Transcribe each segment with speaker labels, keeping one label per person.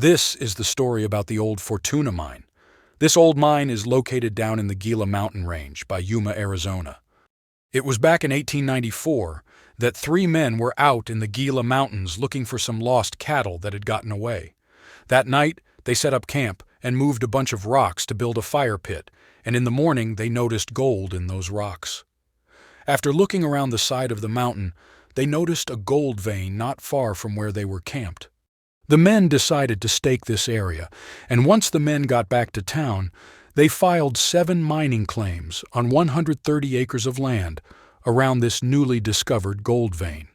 Speaker 1: This is the story about the old Fortuna mine. This old mine is located down in the Gila Mountain range by Yuma, Arizona. It was back in 1894 that three men were out in the Gila Mountains looking for some lost cattle that had gotten away. That night, they set up camp and moved a bunch of rocks to build a fire pit, and in the morning they noticed gold in those rocks. After looking around the side of the mountain, they noticed a gold vein not far from where they were camped. The men decided to stake this area, and once the men got back to town, they filed 7 mining claims on 130 acres of land around this newly discovered gold vein.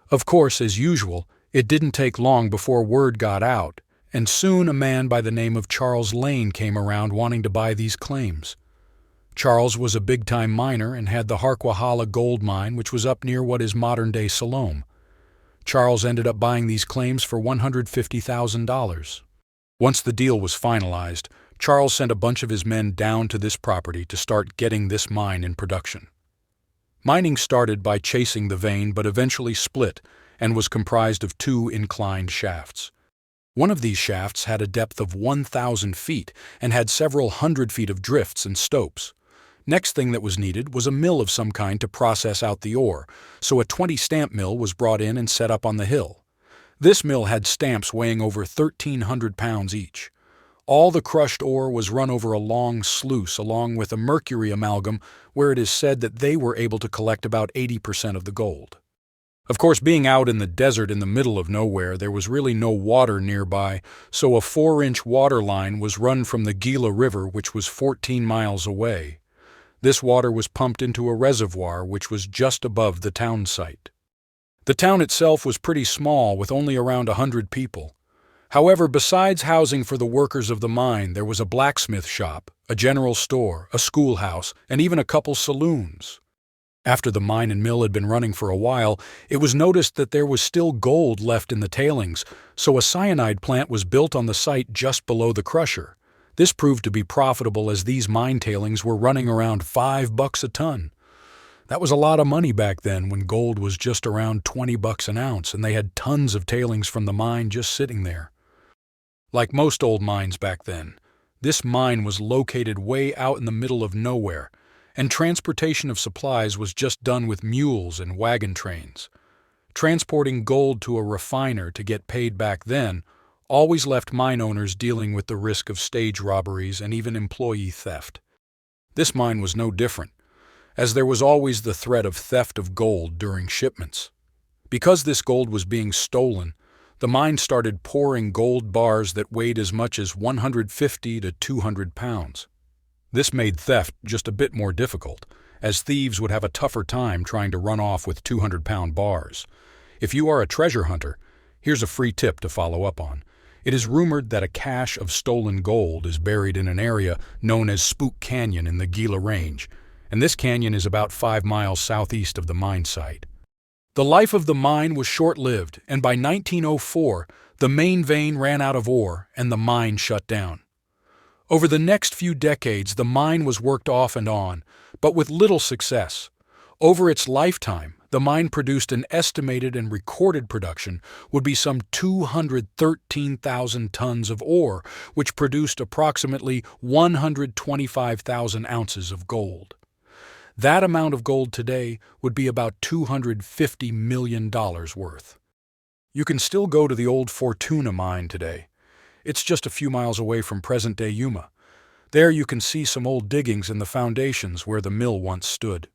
Speaker 1: Of course, as usual, it didn't take long before word got out, and soon a man by the name of Charles Lane came around wanting to buy these claims. Charles was a big-time miner and had the Harqua Hala gold mine, which was up near what is modern-day Salome. Charles ended up buying these claims for $150,000. Once the deal was finalized, Charles sent a bunch of his men down to this property to start getting this mine in production. Mining started by chasing the vein but eventually split and was comprised of 2 inclined shafts. One of these shafts had a depth of 1,000 feet and had several hundred feet of drifts and stopes. Next thing that was needed was a mill of some kind to process out the ore, so a 20-stamp mill was brought in and set up on the hill. This mill had stamps weighing over 1,300 pounds each. All the crushed ore was run over a long sluice along with a mercury amalgam where it is said that they were able to collect about 80% of the gold. Of course, being out in the desert in the middle of nowhere, there was really no water nearby, so a 4-inch water line was run from the Gila River, which was 14 miles away. This water was pumped into a reservoir which was just above the town site. The town itself was pretty small, with only around 100 people. However, besides housing for the workers of the mine, there was a blacksmith shop, a general store, a schoolhouse, and even a couple saloons. After the mine and mill had been running for a while, it was noticed that there was still gold left in the tailings, so a cyanide plant was built on the site just below the crusher. This proved to be profitable as these mine tailings were running around $5 a ton. That was a lot of money back then when gold was just around $20 an ounce and they had tons of tailings from the mine just sitting there. Like most old mines back then, this mine was located way out in the middle of nowhere, and transportation of supplies was just done with mules and wagon trains. Transporting gold to a refiner to get paid back then always left mine owners dealing with the risk of stage robberies and even employee theft. This mine was no different, as there was always the threat of theft of gold during shipments. Because this gold was being stolen, the mine started pouring gold bars that weighed as much as 150 to 200 pounds. This made theft just a bit more difficult, as thieves would have a tougher time trying to run off with 200-pound bars. If you are a treasure hunter, here's a free tip to follow up on. It is rumored that a cache of stolen gold is buried in an area known as Spook Canyon in the Gila Range, and this canyon is about 5 miles southeast of the mine site. The life of the mine was short-lived, and by 1904, the main vein ran out of ore and the mine shut down. Over the next few decades, the mine was worked off and on, but with little success. Over its lifetime, the mine produced an estimated and recorded production would be some 213,000 tons of ore, which produced approximately 125,000 ounces of gold. That amount of gold today would be about $250 million worth. You can still go to the old Fortuna mine today. It's just a few miles away from present-day Yuma. There you can see some old diggings in the foundations where the mill once stood.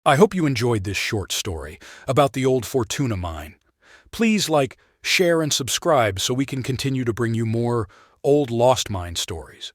Speaker 1: I hope you enjoyed this short story about the old Fortuna mine. Please like, share, and subscribe so we can continue to bring you more old lost mine stories.